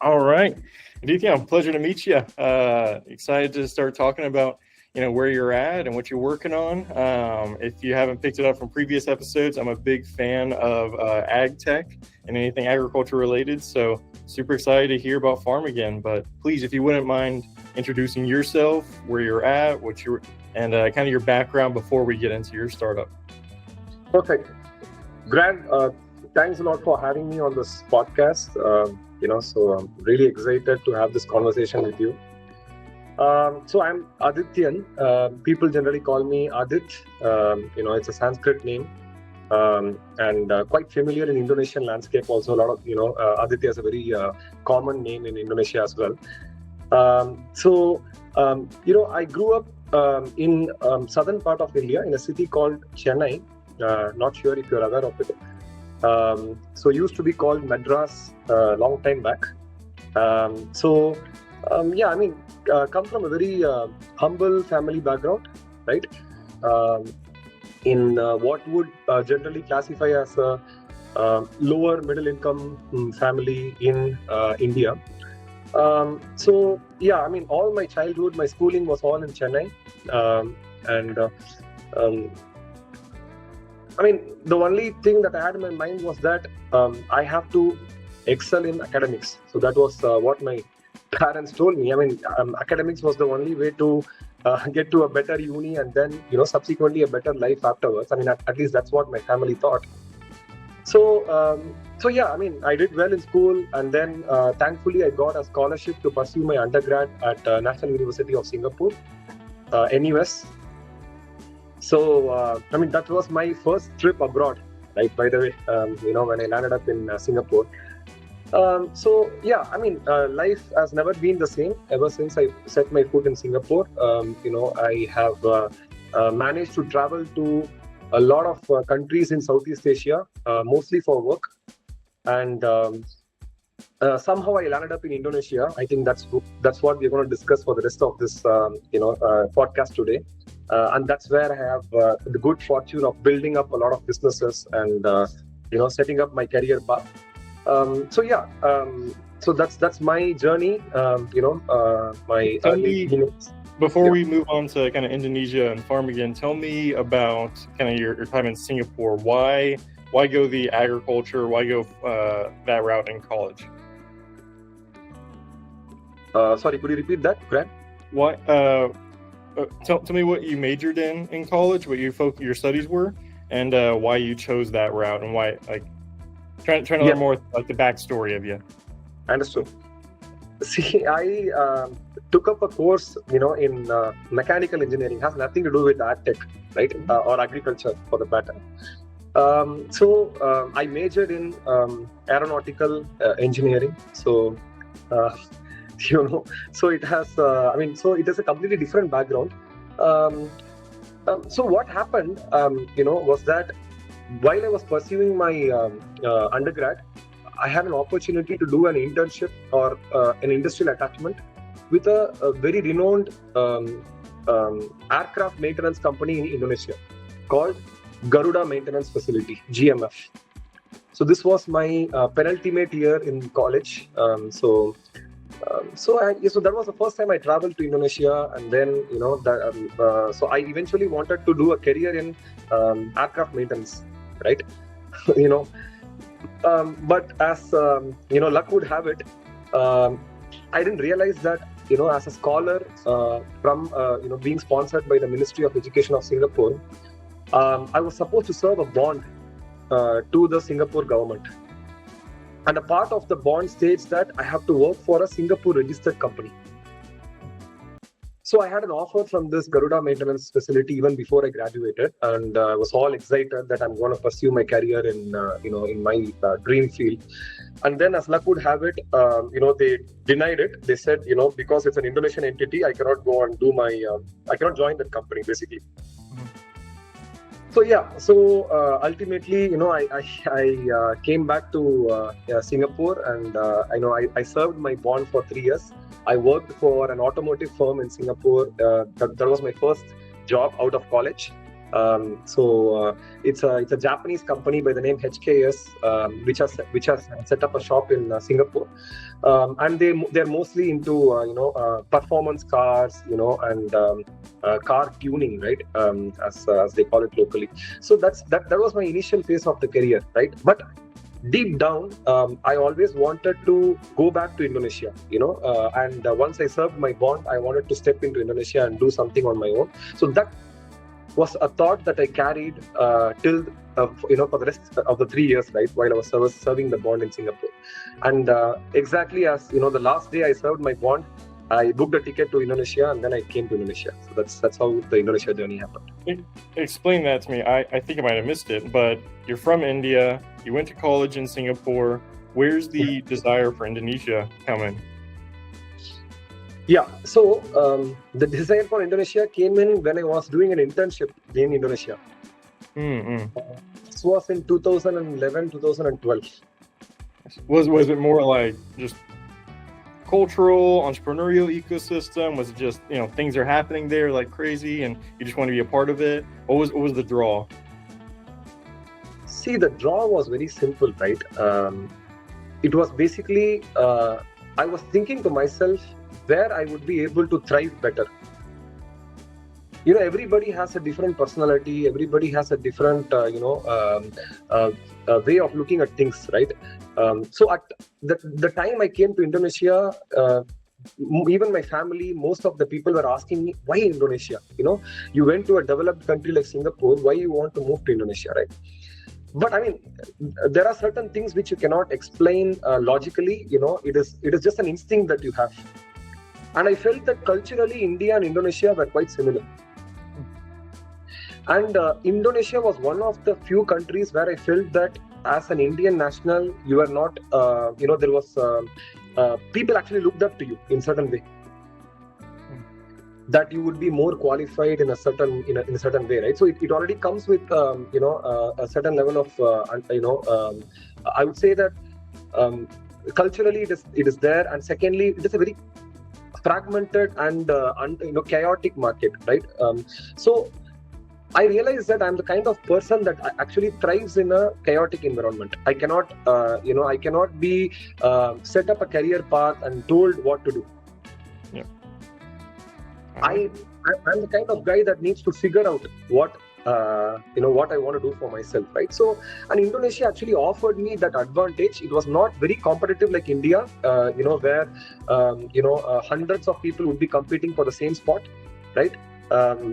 All right, Adithyan, pleasure to meet you. Excited to start talking about where you're at and what you're working on. If you haven't picked it up from previous episodes, I'm a big fan of ag tech and anything agriculture related. So super excited to hear about FarmAgain. But please, if you wouldn't mind introducing yourself, where you're at, what you're and kind of your background before we get into your startup. Perfect. Grant, thanks a lot for having me on this podcast. So I'm really excited to have this conversation with you. So I'm Adithyan. People generally call me Adit. It's a Sanskrit name, and quite familiar in Indonesian landscape. Also, a lot of Aditya is a very common name in Indonesia as well. I grew up in southern part of India in a city called Chennai. Not sure if you're aware of it. Used to be called Madras long time back. Come from a very humble family background, right? In what would generally classify as a lower middle income family in India. All my childhood, my schooling was all in Chennai. The only thing that I had in my mind was that I have to excel in academics. So that was what my parents told me. Academics was the only way to get to a better uni and then, subsequently a better life afterwards. At least that's what my family thought. I did well in school, and then thankfully I got a scholarship to pursue my undergrad at National University of Singapore, NUS. That was my first trip abroad, right? By the way, when I landed up in Singapore. Life has never been the same ever since I set my foot in Singapore. I have managed to travel to a lot of countries in Southeast Asia, mostly for work. And somehow I landed up in Indonesia. I think that's what we're going to discuss for the rest of this podcast today. And that's where I have the good fortune of building up a lot of businesses and setting up my career path. So that's my journey. Before we move on to kind of Indonesia and FarmAgain, tell me about kind of your time in Singapore. Why go the agriculture? Why go that route in college? Sorry, could you repeat that, Grant? Why? Tell me what you majored in college, what your studies were, and why you chose that route, and why trying to learn more like the backstory of you. Understood. See, I took up a course, in mechanical engineering. It has nothing to do with agtech, right? Or agriculture for the matter. I majored in aeronautical engineering. So it has, it is a completely different background. So what happened, was that while I was pursuing my undergrad, I had an opportunity to do an internship or an industrial attachment with a very renowned aircraft maintenance company in Indonesia called Garuda Maintenance Facility, GMF. So this was my penultimate year in college. So that was the first time I traveled to Indonesia, and then so I eventually wanted to do a career in aircraft maintenance, right? But as luck would have it, I didn't realize that as a scholar from being sponsored by the Ministry of Education of Singapore, I was supposed to serve a bond to the Singapore government. And a part of the bond states that I have to work for a Singapore registered company. So I had an offer from this Garuda maintenance facility even before I graduated, and I was all excited that I'm going to pursue my career in my dream field. And then, as luck would have it, they denied it. They said, because it's an Indonesian entity, I cannot go and do I cannot join that company, basically. So ultimately, I came back to Singapore, and I served my bond for 3 years. I worked for an automotive firm in Singapore. That was my first job out of college. It's a Japanese company by the name HKS, which has set up a shop in Singapore, and they're mostly into performance cars, and car tuning, right? As they call it locally. So that was my initial phase of the career, right? But deep down, I always wanted to go back to Indonesia, and once I served my bond, I wanted to step into Indonesia and do something on my own. So that was a thought that I carried till for the rest of the 3 years, right, while I was serving the bond in Singapore. And exactly as the last day I served my bond, I booked a ticket to Indonesia, and then I came to Indonesia. So that's how the Indonesia journey happened. Explain that to me. I think I might have missed it, but you're from India. You went to college in Singapore. Where's the desire for Indonesia coming? Yeah, so the desire for Indonesia came in when I was doing an internship in Indonesia. This was in 2011, 2012. Was it more like just cultural, entrepreneurial ecosystem? Was it just, things are happening there like crazy and you just want to be a part of it? What was the draw? See, the draw was very simple, right? It was basically, I was thinking to myself where I would be able to thrive better. Everybody has a different personality. Everybody has a different, way of looking at things, right? So at the time I came to Indonesia, even my family, most of the people were asking me, why Indonesia? You went to a developed country like Singapore, why you want to move to Indonesia, right? But I mean, there are certain things which you cannot explain logically. It is just an instinct that you have. And I felt that culturally, India and Indonesia were quite similar. And Indonesia was one of the few countries where I felt that as an Indian national, you are not, there was, people actually looked up to you in certain way. That you would be more qualified in a certain way, right? So it already comes with, a certain level of, I would say that culturally it is there. And secondly, it is a very fragmented and chaotic market, right? So I realized that I'm the kind of person that actually thrives in a chaotic environment. I cannot, I cannot be set up a career path and told what to do. Yeah. I'm the kind of guy that needs to figure out what I want to do for myself, right? So, and Indonesia actually offered me that advantage. It was not very competitive like India, where hundreds of people would be competing for the same spot, right?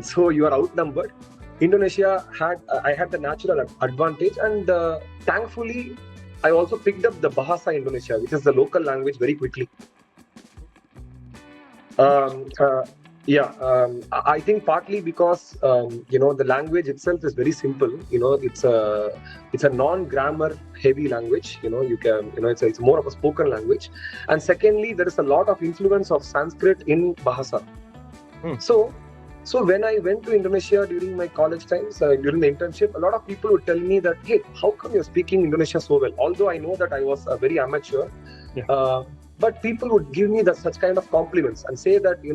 So you are outnumbered. Indonesia I had the natural advantage, and thankfully, I also picked up the Bahasa Indonesia, which is the local language, very quickly. I think partly because the language itself is very simple. It's a non-grammar heavy language. It's more of a spoken language. And secondly, there is a lot of influence of Sanskrit in Bahasa. So when I went to Indonesia during my college times, during the internship, a lot of people would tell me that, hey, how come you're speaking Indonesia so well? Although I know that I was very amateur. Yeah. But people would give me such kind of compliments and say that, we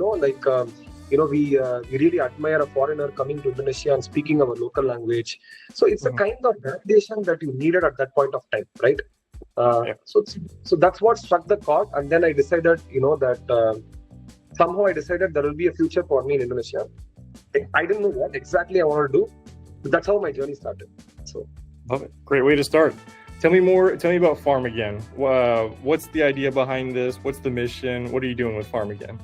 really admire a foreigner coming to Indonesia and speaking our local language. So it's a kind of validation that you needed at that point of time, right? So that's what struck the chord. And then I decided, that somehow I decided there will be a future for me in Indonesia. I didn't know what exactly I wanted to do, but that's how my journey started. So, love it. Great way to start. Tell me about FarmAgain. What's the idea behind this? What's the mission? What are you doing with FarmAgain?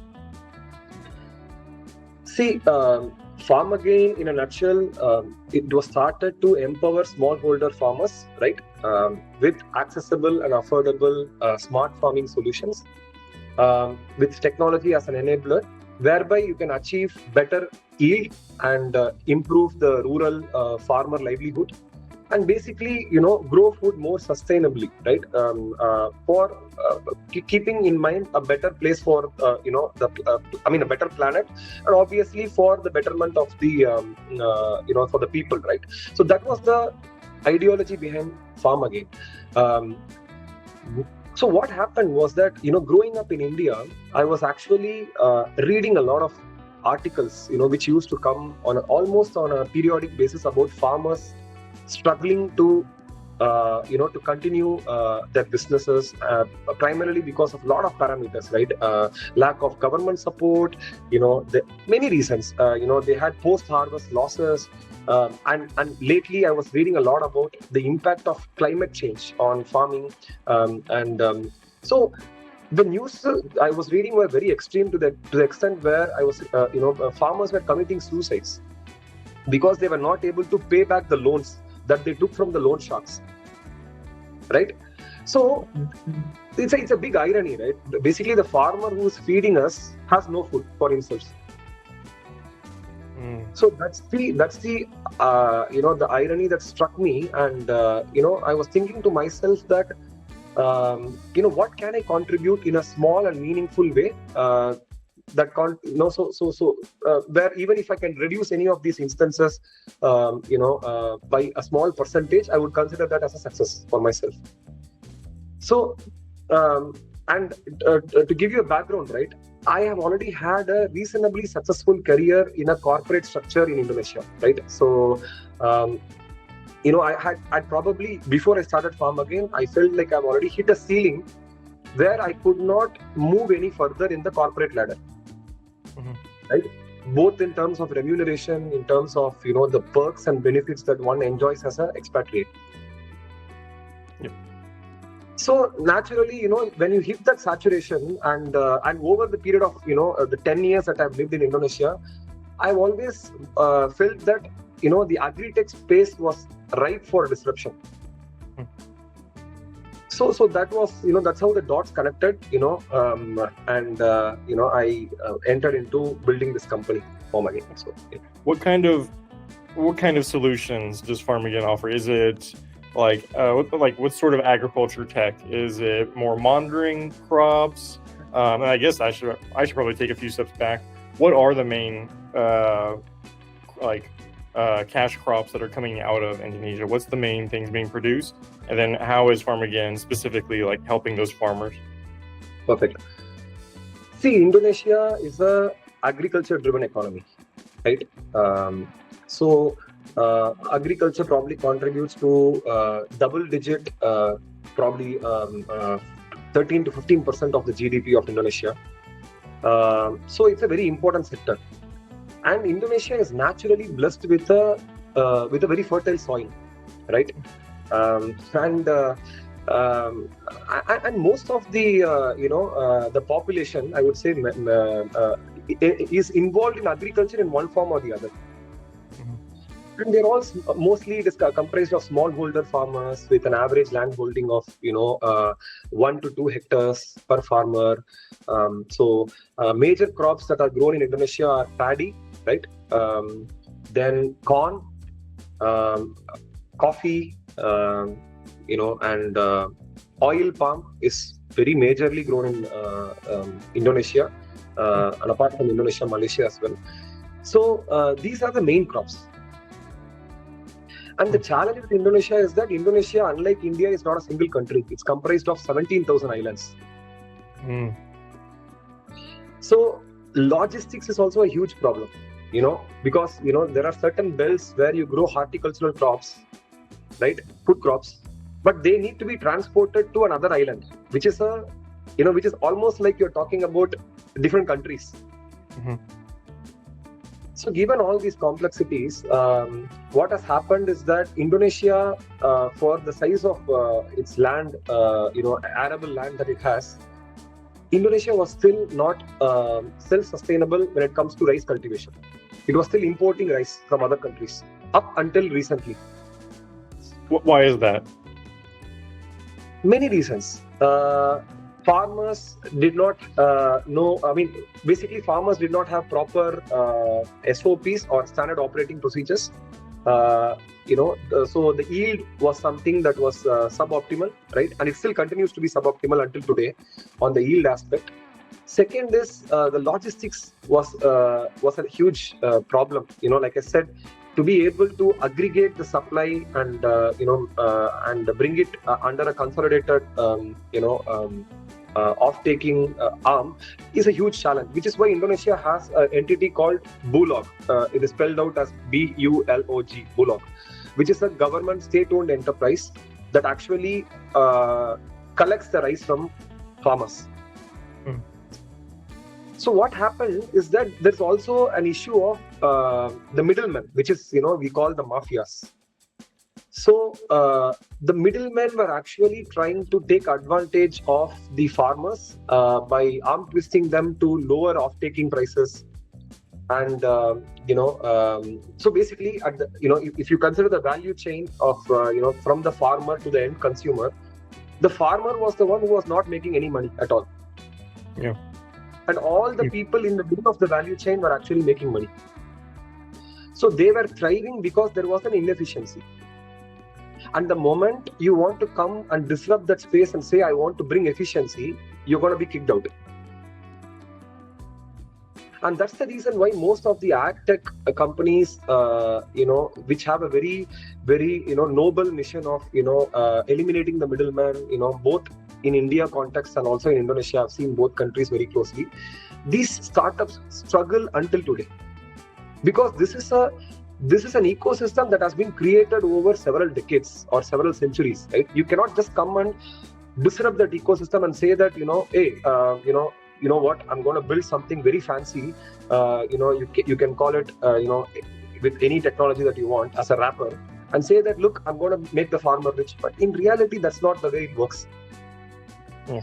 See, FarmAgain, in a nutshell, it was started to empower smallholder farmers, right, with accessible and affordable smart farming solutions, with technology as an enabler, whereby you can achieve better yield and improve the rural farmer livelihood. And basically, grow food more sustainably, right? For keeping in mind a better place for, a better planet, and obviously for the betterment of the, for the people, right? So that was the ideology behind FarmAgain. So what happened was that, growing up in India, I was actually reading a lot of articles, which used to come almost on a periodic basis about farmers struggling to to continue their businesses, primarily because of a lot of parameters, right? Lack of government support, many reasons. They had post-harvest losses, and lately I was reading a lot about the impact of climate change on farming, so the news I was reading were very extreme to the extent where I was, farmers were committing suicides because they were not able to pay back the loans that they took from the loan sharks, right? So it's a big irony, right? Basically, the farmer who's feeding us has no food for himself. So that's the the irony that struck me, and I was thinking to myself that what can I contribute in a small and meaningful way where even if I can reduce any of these instances, by a small percentage, I would consider that as a success for myself. So, to give you a background, right, I have already had a reasonably successful career in a corporate structure in Indonesia, right? So, I probably, before I started FarmAgain, I felt like I've already hit a ceiling where I could not move any further in the corporate ladder, right? Both in terms of remuneration, in terms of, the perks and benefits that one enjoys as an expatriate. Yep. So naturally, when you hit that saturation and over the period of, the 10 years that I've lived in Indonesia, I've always felt that, the agritech space was ripe for disruption. So that was, that's how the dots connected, I entered into building this company, FarmAgain. So, yeah. What kind of solutions does FarmAgain offer? Is it what sort of agriculture tech? Is it more monitoring crops? And I guess I should probably take a few steps back. What are the main cash crops that are coming out of Indonesia? What's the main things being produced? And then how is FarmAgain specifically helping those farmers? Perfect. See, Indonesia is a agriculture-driven economy, right? Agriculture probably contributes to double-digit, probably 13 to 15% of the GDP of Indonesia. So it's a very important sector. And Indonesia is naturally blessed with a very fertile soil, right? And most of the population, I would say, is involved in agriculture in one form or the other. And they're all mostly comprised of smallholder farmers with an average land holding of 1 to 2 hectares per farmer. Major crops that are grown in Indonesia are paddy, right? Then corn, coffee, and oil palm is very majorly grown in Indonesia, and apart from Indonesia, Malaysia as well. So these are the main crops. And the challenge with Indonesia is that Indonesia, unlike India, is not a single country. It's comprised of 17,000 islands. So logistics is also a huge problem, because, there are certain belts where you grow horticultural crops, right? Food crops, but they need to be transported to another island, which is which is almost like you're talking about different countries. So given all these complexities, what has happened is that Indonesia, for the size of its land, arable land that it has, Indonesia was still not self-sustainable when it comes to rice cultivation. It was still importing rice from other countries up until recently. Why is that? Many reasons. Farmers did not know, basically farmers did not have proper SOPs or standard operating procedures. So the yield was something that was suboptimal, right? And it still continues to be suboptimal until today on the yield aspect. Second is the logistics was a huge problem. Like I said, to be able to aggregate the supply and bring it under a consolidated off-taking arm is a huge challenge, which is why Indonesia has an entity called Bulog. It is spelled out as B-U-L-O-G, Bulog, which is a government state-owned enterprise that actually collects the rice from farmers. So what happened is that there's also an issue of the middlemen, which is, we call the mafias. So the middlemen were actually trying to take advantage of the farmers by arm twisting them to lower off-taking prices. And, so basically, if you consider the value chain of, from the farmer to the end consumer, the farmer was the one who was not making any money at all. Yeah. And all the people in the middle of the value chain were actually making money. So they were thriving because there was an inefficiency. And the moment you want to come and disrupt that space and say, I want to bring efficiency, you're going to be kicked out. And that's the reason why most of the agtech companies, which have a very, very, noble mission of, eliminating the middleman, both in India context and also in Indonesia, I've seen both countries very closely. These startups struggle until today because this is an ecosystem that has been created over several decades or several centuries, right? You cannot just come and disrupt that ecosystem and say that, hey, you know what, I'm going to build something very fancy. You can call it, with any technology that you want as a wrapper and say that, look, I'm going to make the farmer rich. But in reality, that's not the way it works. Yeah.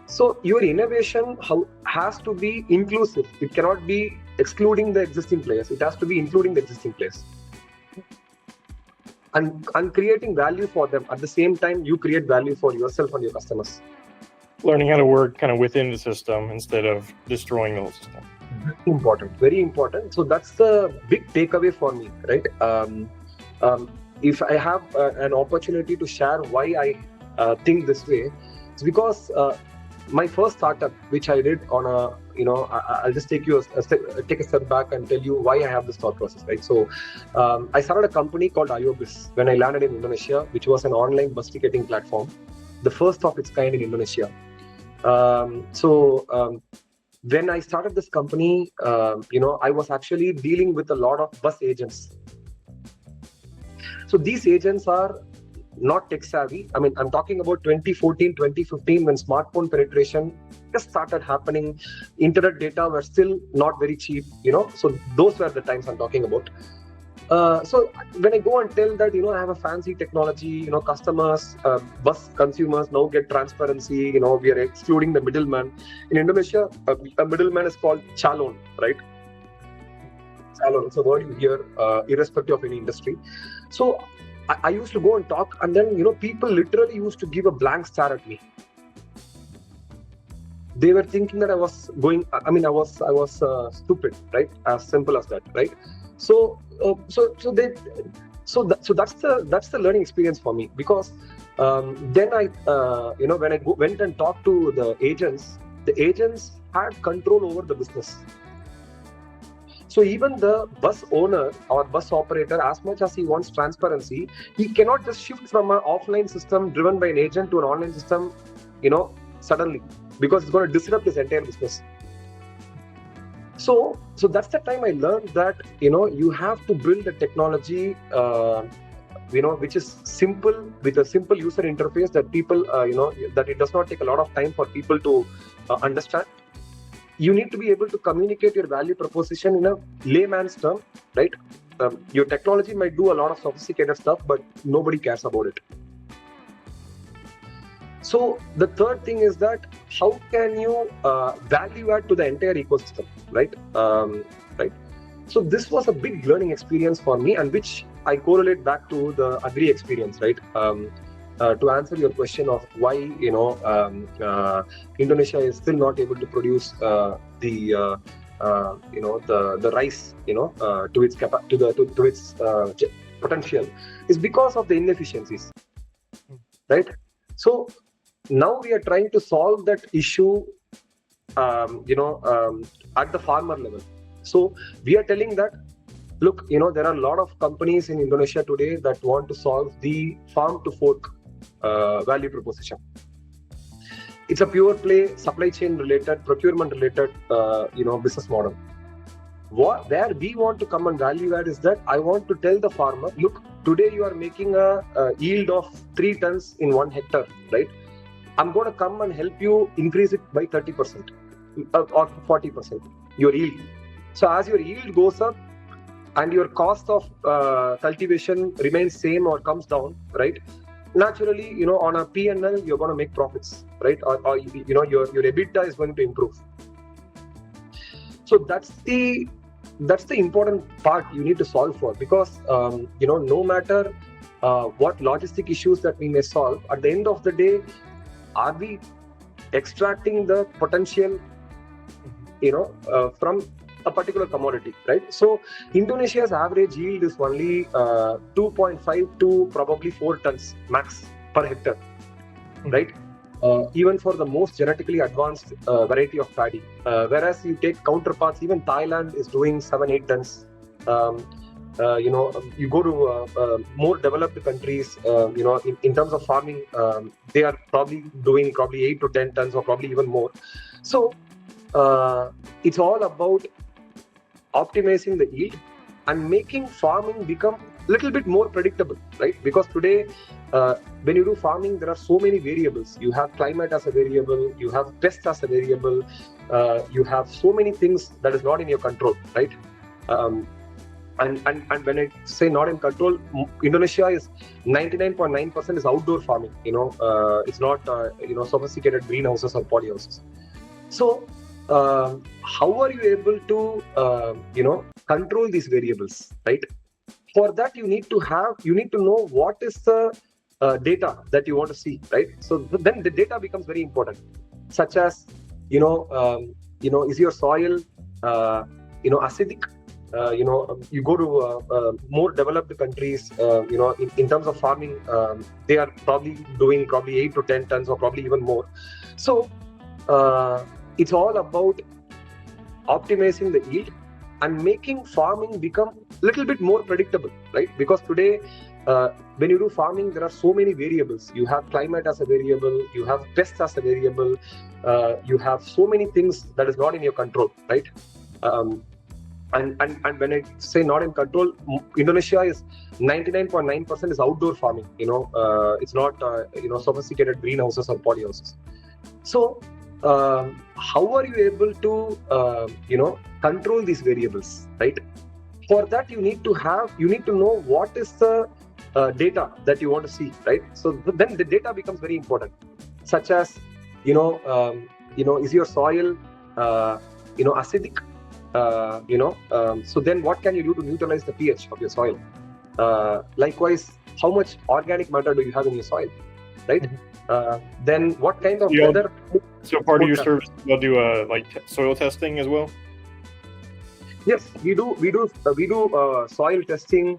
So your innovation has to be inclusive. It cannot be excluding the existing players. It has to be including the existing players. And creating value for them. At the same time, you create value for yourself and your customers. Learning how to work kind of within the system instead of destroying the whole system. Very important. So that's the big takeaway for me, right? If I have an opportunity to share why I think this way, it's because my first startup, which I did on I'll just take a step back and tell you why I have this thought process, right? So I started a company called IOBIS when I landed in Indonesia, which was an online bus ticketing platform, the first of its kind in Indonesia. When I started this company, I was actually dealing with a lot of bus agents. So these agents are not tech savvy. I mean, I'm talking about 2014, 2015, when smartphone penetration just started happening. Internet data were still not very cheap, so those were the times I'm talking about. So when I go and tell that, I have a fancy technology, customers, bus consumers now get transparency, we are excluding the middleman. In Indonesia, a middleman is called calon, right? Calon, it's a word you hear irrespective of any industry. So I used to go and talk, and then, people literally used to give a blank stare at me. They were thinking that I was stupid, right? As simple as that, right? So that's the learning experience for me, because then I when I went and talked to the agents had control over the business. So even the bus owner or bus operator, as much as he wants transparency, he cannot just shift from an offline system driven by an agent to an online system, suddenly, because it's going to disrupt his entire business. So that's the time I learned that, you have to build a technology, which is simple, with a simple user interface that people, that it does not take a lot of time for people to understand. You need to be able to communicate your value proposition in a layman's term, right? Your technology might do a lot of sophisticated stuff, but nobody cares about it. So the third thing is that how can you value add to the entire ecosystem, right? Right. So this was a big learning experience for me, and which I correlate back to the agri experience, right? To answer your question of why Indonesia is still not able to produce the rice to its potential, is because of the inefficiencies, right? So now we are trying to solve that issue at the farmer level. So we are telling that, look, there are a lot of companies in Indonesia today that want to solve the farm to fork value proposition. it's a pure play supply chain related, procurement related, business model. Where we want to come and value add is that I want to tell the farmer, look, today you are making a yield of 3 tons in 1 hectare, right? I'm going to come and help you increase it by 30% or 40%, your yield. So as your yield goes up and your cost of cultivation remains same or comes down, right? Naturally, on a P&L, you're going to make profits, right? Or your EBITDA is going to improve. So that's the important part you need to solve for, because no matter what logistic issues that we may solve, at the end of the day, are we extracting the potential from a particular commodity, right? So Indonesia's average yield is only 2.5 to probably 4 tons max per hectare, right? Even for the most genetically advanced variety of paddy. Whereas you take counterparts, even Thailand is doing 7-8 tons. You go to more developed countries, in terms of farming, they are probably doing 8 to 10 tons or probably even more. So it's all about optimizing the yield and making farming become a little bit more predictable, right? Because today, when you do farming, there are so many variables. You have climate as a variable, you have pests as a variable, you have so many things that is not in your control, right? And when I say not in control, Indonesia is 99.9% is outdoor farming. It's not sophisticated greenhouses or polyhouses. So how are you able to control these variables, right? For that, you need to know what is the data that you want to see, right? So then the data becomes very important, such as is your soil acidic? You go to more developed countries, in terms of farming, they are probably doing 8 to 10 tons or probably even more. So it's all about optimizing the yield and making farming become a little bit more predictable, right? Because today, when you do farming, there are so many variables. You have climate as a variable, you have pests as a variable, you have so many things that is not in your control, right? And when I say not in control, Indonesia is 99.9% is outdoor farming. It's not sophisticated greenhouses or polyhouses. So how are you able to control these variables, right? For that, you need to know what is the data that you want to see, right? So then the data becomes very important, such as is your soil acidic? So then what can you do to neutralize the pH of your soil? Likewise, how much organic matter do you have in your soil, right? Then what kind of weather? So part of your service, you'll do soil testing as well? Yes, we do soil testing.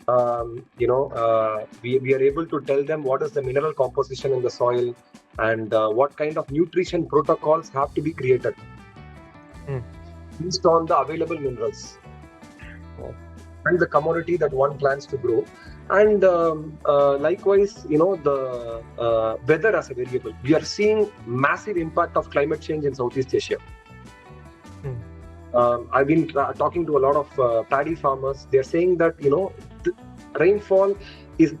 We are able to tell them what is the mineral composition in the soil and what kind of nutrition protocols have to be created based on the available minerals and the commodity that one plans to grow. And likewise, the weather as a variable. We are seeing massive impact of climate change in Southeast Asia. I've been talking to a lot of paddy farmers. They're saying that the rainfall is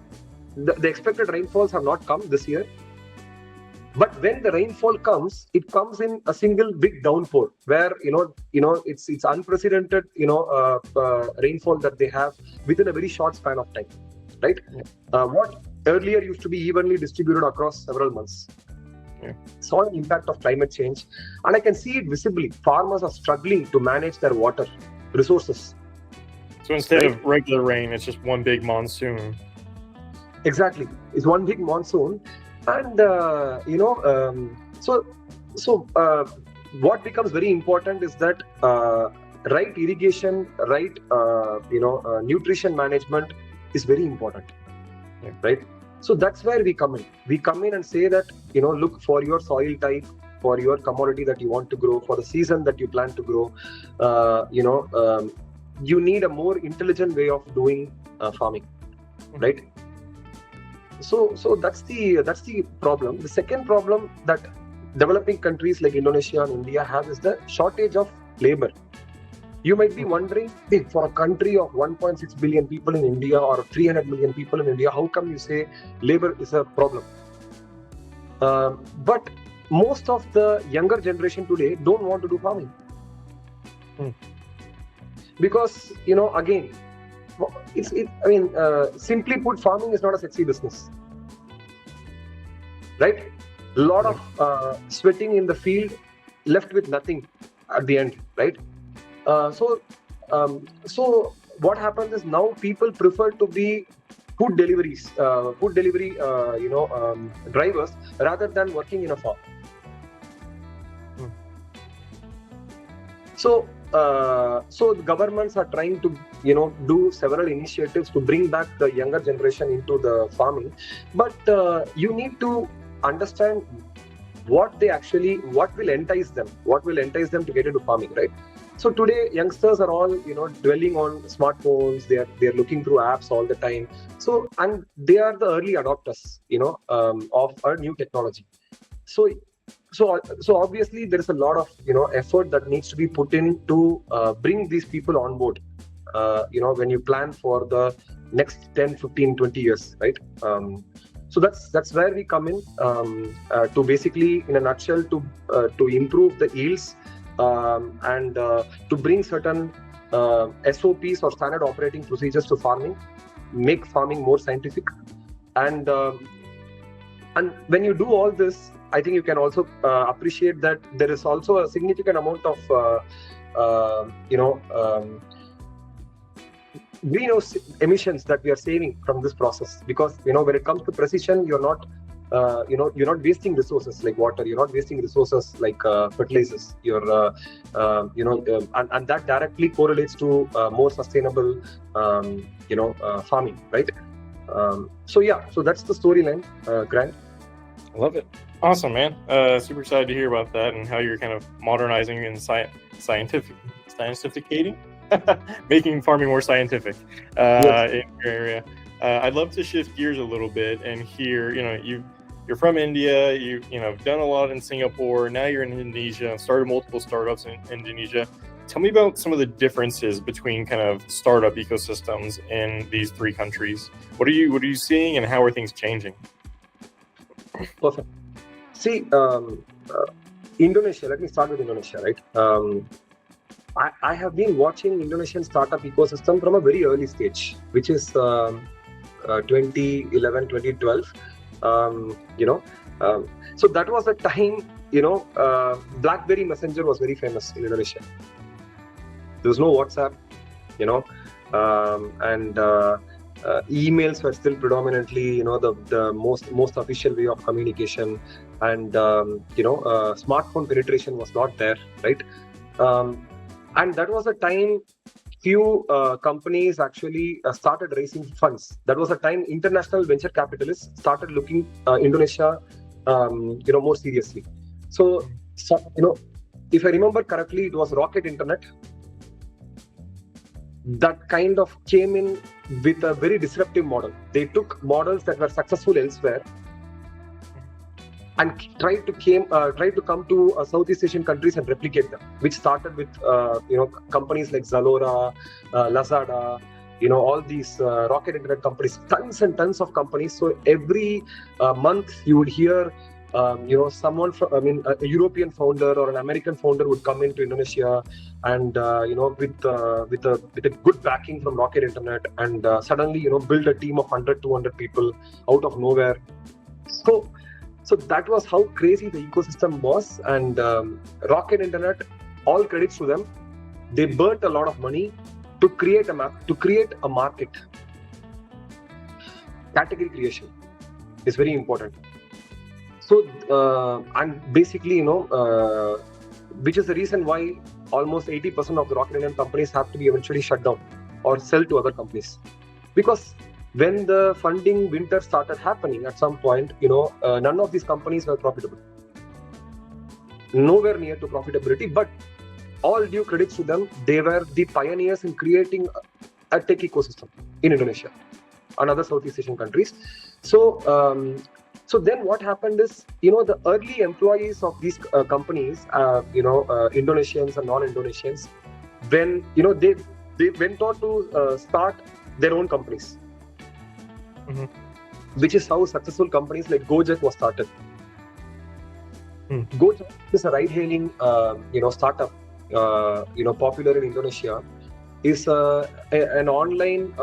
the expected rainfalls have not come this year. But when the rainfall comes, it comes in a single big downpour where it's unprecedented rainfall that they have within a very short span of time, right? What earlier used to be evenly distributed across several months. Saw an impact of climate change, and I can see it visibly. Farmers are struggling to manage their water resources. So instead of regular rain, it's just one big monsoon. Exactly, it's one big monsoon, and what becomes very important is that right irrigation, right nutrition management is very important, right? So that's where we come in. We come in and say that, look, for your soil type, for your commodity that you want to grow, for the season that you plan to grow, you need a more intelligent way of doing farming, right? So that's the problem. The second problem that developing countries like Indonesia and India have is the shortage of labor. You might be wondering, hey, for a country of 1.6 billion people in India or 300 million people in India, how come you say labor is a problem? But most of the younger generation today don't want to do farming. Because, again, simply put, farming is not a sexy business. Right? A lot of sweating in the field, left with nothing at the end, right? So what happens is now people prefer to be food delivery drivers rather than working in a farm. So the governments are trying to do several initiatives to bring back the younger generation into the farming, but you need to understand what will entice them to get into farming, right? So today youngsters are all dwelling on smartphones. They're looking through apps all the time. So, and they are the early adopters of a new technology. So obviously there is a lot of effort that needs to be put in to bring these people on board when you plan for the next 10, 15, 20 years, right? So that's where we come in to basically, in a nutshell, to improve the yields and to bring certain SOPs or standard operating procedures to farming, make farming more scientific, and when you do all this, I think you can also appreciate that there is also a significant amount of greenhouse emissions that we are saving from this process, because when it comes to precision, you're not wasting resources like water, you're not wasting resources like fertilizers, and that directly correlates to more sustainable farming, right? So that's the storyline, Grant. I love it. Awesome, man. Super excited to hear about that and how you're kind of modernizing and scientificating, making farming more scientific Yes. in your area. I'd love to shift gears a little bit and hear, you're from India, you've done a lot in Singapore, now you're in Indonesia, started multiple startups in Indonesia. Tell me about some of the differences between kind of startup ecosystems in these three countries. What are you seeing, and how are things changing? Perfect. See, Indonesia, let me start with Indonesia, right? I have been watching Indonesian startup ecosystem from a very early stage, which is 2011, 2012. So that was a time, BlackBerry Messenger was very famous in Indonesia. There was no WhatsApp, and emails were still predominantly, the most official way of communication, and smartphone penetration was not there, right? And that was a time few companies actually started raising funds. That was a time international venture capitalists started looking Indonesia, more seriously. So, if I remember correctly, it was Rocket Internet that kind of came in with a very disruptive model. They took models that were successful elsewhere and tried to come to Southeast Asian countries and replicate them, which started with companies like Zalora, Lazada, all these Rocket Internet companies, tons and tons of companies. So every month you would hear someone from, a European founder or an American founder would come into Indonesia and with a good backing from Rocket Internet, and suddenly build a team of 100, 200 people out of nowhere. So that was how crazy the ecosystem was, and Rocket Internet, all credits to them, they burnt a lot of money to create a market. Category creation is very important. So, and basically, which is the reason why almost 80% of the Rocket Internet companies have to be eventually shut down or sell to other companies, because when the funding winter started happening at some point, none of these companies were profitable. Nowhere near to profitability, but all due credits to them, they were the pioneers in creating a tech ecosystem in Indonesia and other Southeast Asian countries. So So then what happened is, the early employees of these companies, Indonesians and non-Indonesians, when, they went on to start their own companies, which is how successful companies like Gojek was started. Gojek is a ride-hailing, startup, popular in Indonesia. Is an online,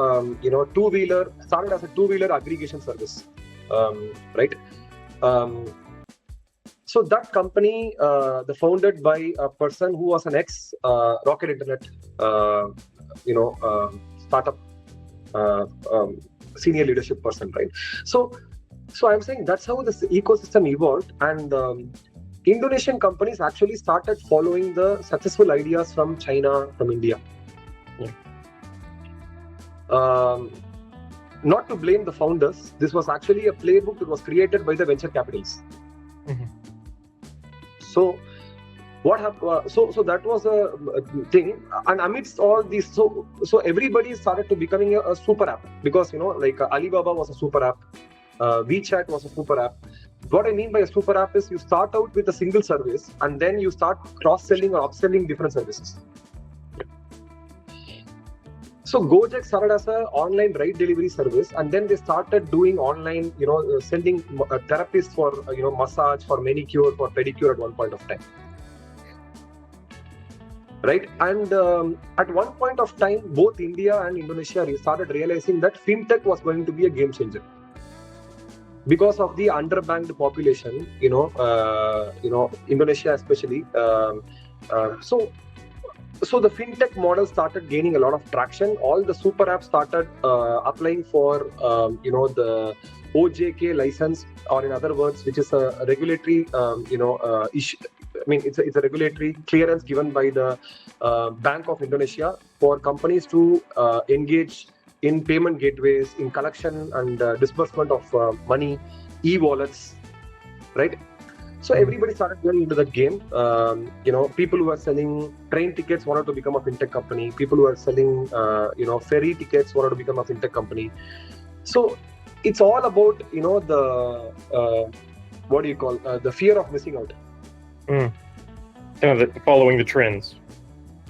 two-wheeler, started as a two-wheeler aggregation service, right? So that company, founded by a person who was an ex-Rocket Internet, startup senior leadership person, right? So I'm saying that's how this ecosystem evolved, and Indonesian companies actually started following the successful ideas from China, from India. Not to blame the founders, this was actually a playbook that was created by the venture capitalists. So what happened? So that was a thing, and amidst all these, so everybody started to becoming a super app, because like Alibaba was a super app, WeChat was a super app. What I mean by a super app is you start out with a single service and then you start cross-selling or upselling different services. So Gojek started as an online ride delivery service, and then they started doing online, sending therapists for, massage, for manicure, for pedicure at one point of time. Right? And at one point of time, both India and Indonesia started realizing that fintech was going to be a game changer. Because of the underbanked population, Indonesia especially. So the fintech model started gaining a lot of traction. All the super apps started applying for, the OJK license, or in other words, which is a regulatory, issue. I mean, it's a regulatory clearance given by the Bank of Indonesia for companies to engage in payment gateways, in collection and disbursement of money, e-wallets, right? So everybody started going into that game. People who are selling train tickets wanted to become a fintech company. People who are selling, ferry tickets wanted to become a fintech company. So it's all about, the fear of missing out. Kind of following the trends.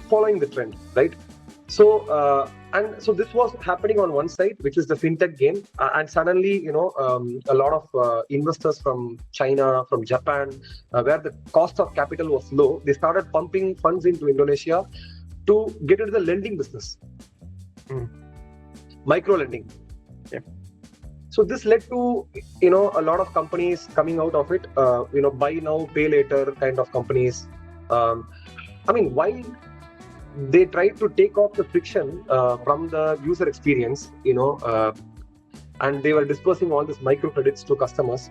Following the trend, right? So, so this was happening on one side, which is the fintech game, and suddenly, a lot of investors from China, from Japan, where the cost of capital was low, they started pumping funds into Indonesia to get into the lending business, micro lending. Yeah. So this led to, a lot of companies coming out of it, buy now, pay later kind of companies. While they tried to take off the friction from the user experience, and they were dispersing all these microcredits to customers.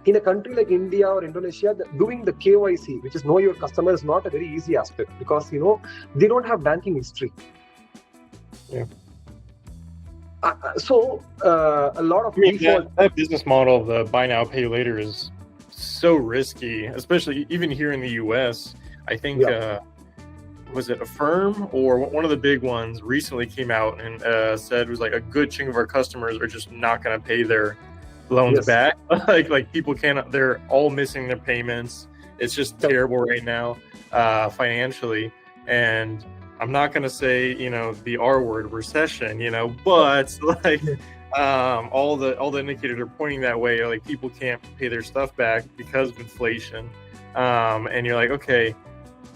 In a country like India or Indonesia, doing the KYC, which is know your customer, is not a very easy aspect, because, they don't have banking history. Yeah. So a lot of that business model of the buy now, pay later is so risky, especially even here in the US. I think, was it Affirm or one of the big ones recently came out and said it was like a good chunk of our customers are just not going to pay their loans back. like people they're all missing their payments. It's just terrible right now financially. And I'm not going to say, the R word, recession, but like all the indicators are pointing that way. Like people can't pay their stuff back because of inflation. And you're like, okay,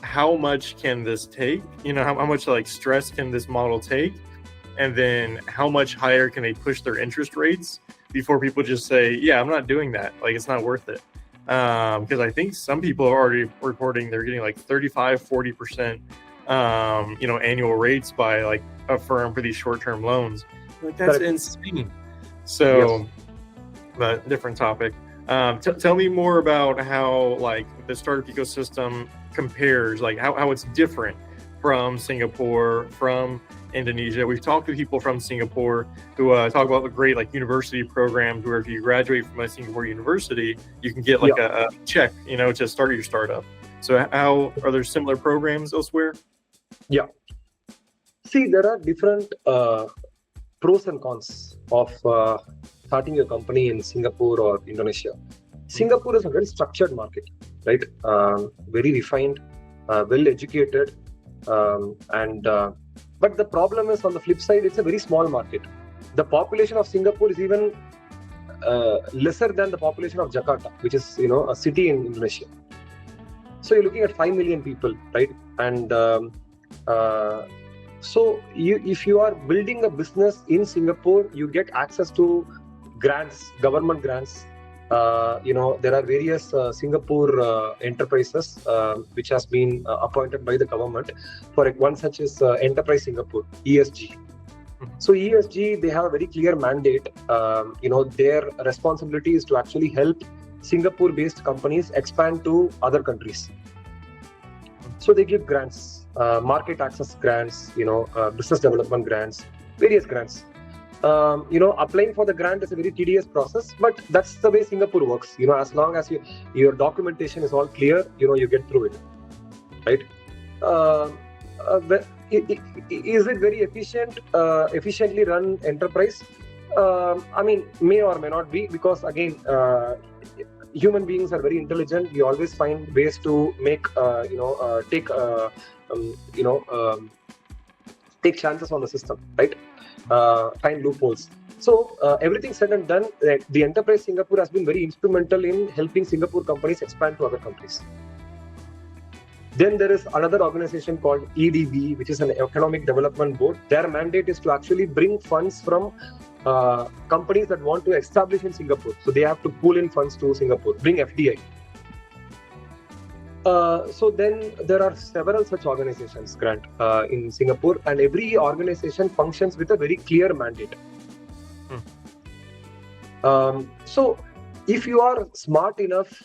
how much can this take? How much like stress can this model take? And then how much higher can they push their interest rates before people just say, yeah, I'm not doing that. Like, it's not worth it. Because I think some people are already reporting they're getting like 35, 40%, annual rates by like Affirm for these short-term loans. Like, that's insane. So, but different topic. Tell me more about how like the startup ecosystem compares, like how it's different from Singapore, from Indonesia. We've talked to people from Singapore who talk about the great like university programs where if you graduate from a Singapore university, you can get like a check, to start your startup. So how are there similar programs elsewhere? Yeah. See, there are different pros and cons of starting your company in Singapore or Indonesia. Singapore is a very structured market, right? Very refined, well educated, but the problem is, on the flip side, it's a very small market. The population of Singapore is even lesser than the population of Jakarta, which is a city in Indonesia. So you're looking at 5 million people, right? And so if you are building a business in Singapore, you get access to grants, government grants. There are various Singapore enterprises which has been appointed by the government. For one such is Enterprise Singapore, ESG. So ESG, they have a very clear mandate. Their responsibility is to actually help Singapore-based companies expand to other countries. So they give grants, market access grants, business development grants, various grants. Applying for the grant is a very tedious process, but that's the way Singapore works. As long as your documentation is all clear, you get through it, right? Is it very efficiently run enterprise? May or may not be, because again, human beings are very intelligent. We always find ways to make, take chances on the system, right? Find loopholes. So everything said and done, the Enterprise Singapore has been very instrumental in helping Singapore companies expand to other countries. Then there is another organization called EDB, which is an Economic Development Board. Their mandate is to actually bring funds from companies that want to establish in Singapore. So they have to pull in funds to Singapore, bring FDI. So then there are several such organizations, Grant, in Singapore, and every organization functions with a very clear mandate. So if you are smart enough,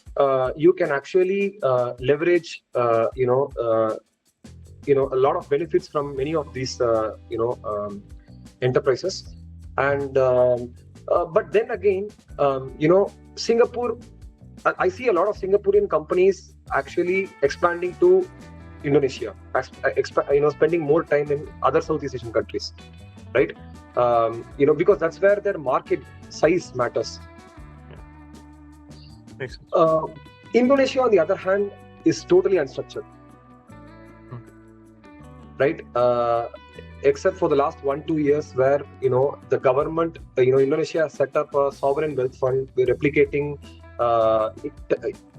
you can actually leverage, a lot of benefits from many of these, enterprises. And but then again, Singapore, I see a lot of Singaporean companies actually expanding to Indonesia, spending more time in other Southeast Asian countries, right? Because that's where their market size matters. Makes sense. Indonesia, on the other hand, is totally unstructured, right? Except for the last 1-2 years, where the government, Indonesia has set up a sovereign wealth fund, replicating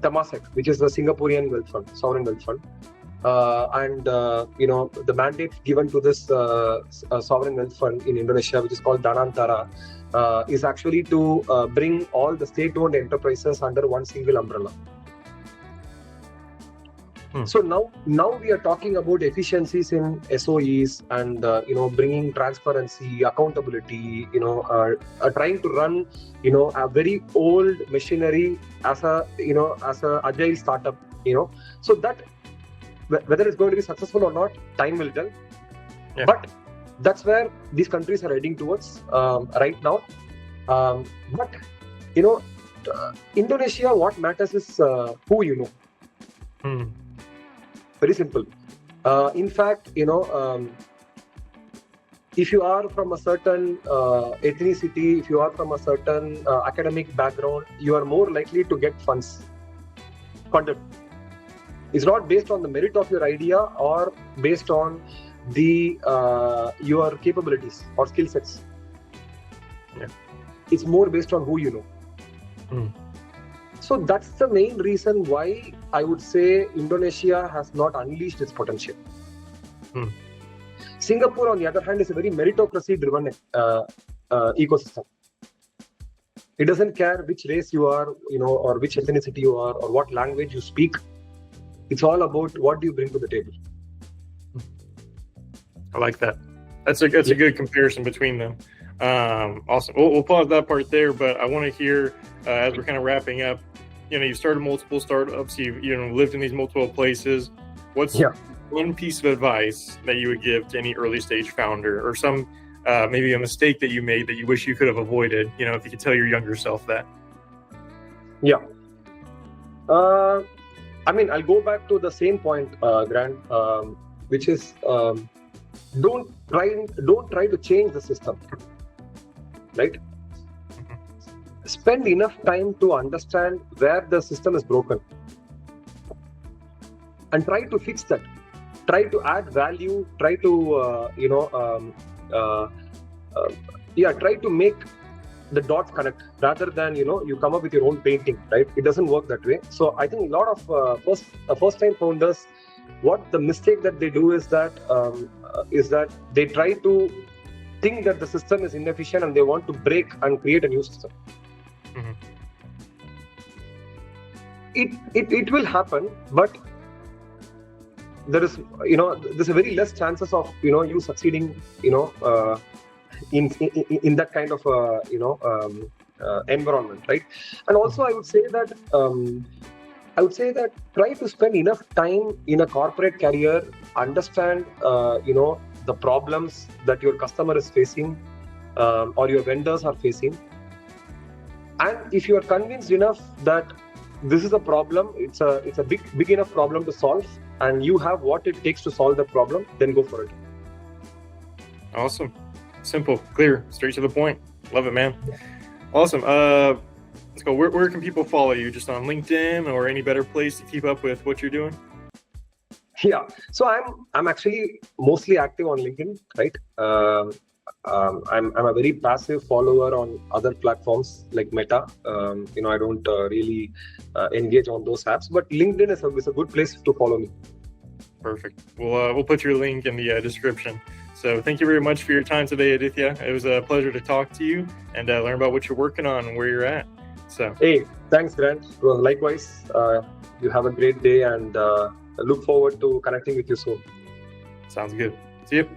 Temasek, which is the Singaporean wealth fund, sovereign wealth fund, and the mandate given to this sovereign wealth fund in Indonesia, which is called Danantara, is actually to bring all the state-owned enterprises under one single umbrella. So now we are talking about efficiencies in SOEs and bringing transparency, accountability. Trying to run a very old machinery as a agile startup. So that whether it's going to be successful or not, time will tell. Yeah. But that's where these countries are heading towards right now. But Indonesia, what matters is who you know. Very simple. In fact, if you are from a certain ethnicity, if you are from a certain academic background, you are more likely to get funded. It's not based on the merit of your idea or based on your capabilities or skill sets. Yeah. It's more based on who you know. So that's the main reason why I would say Indonesia has not unleashed its potential. Singapore, on the other hand, is a very meritocracy-driven ecosystem. It doesn't care which race you are, or which ethnicity you are, or what language you speak. It's all about what do you bring to the table. I like that. That's a good comparison between them. Awesome. We'll pause that part there, but I want to hear as we're kind of wrapping up. You started multiple startups. You've lived in these multiple places. What's one piece of advice that you would give to any early stage founder, or some maybe a mistake that you made that you wish you could have avoided? If you could tell your younger self that. Yeah. I'll go back to the same point, Grant, which is don't try to change the system, right? spend enough time to understand where the system is broken and try to fix that. Try to add value. Try to try to make the dots connect rather than you come up with your own painting, right? It doesn't work that way. So I think a lot of first-time founders, what the mistake that they do is that they try to think that the system is inefficient and they want to break and create a new system. Mm-hmm. It will happen, but there is there's a very less chances of you succeeding in that kind of environment, right? And also I would say that try to spend enough time in a corporate career, understand the problems that your customer is facing or your vendors are facing, and if you are convinced enough that this is a problem, it's a big enough problem to solve, and you have what it takes to solve the problem, then go for it. Awesome. Simple, clear, straight to the point. Love it, man. Awesome. Let's go. Where can people follow you? Just on LinkedIn or any better place to keep up with what you're doing? Yeah. So I'm actually mostly active on LinkedIn, right? I'm a very passive follower on other platforms like Meta. I don't really engage on those apps, but LinkedIn is a good place to follow me. Perfect. We'll put your link in the description. So thank you very much for your time today, Adithya. It was a pleasure to talk to you and learn about what you're working on and where you're at. So hey, thanks, Grant. Well, likewise, you have a great day, and look forward to connecting with you soon. Sounds good. See you.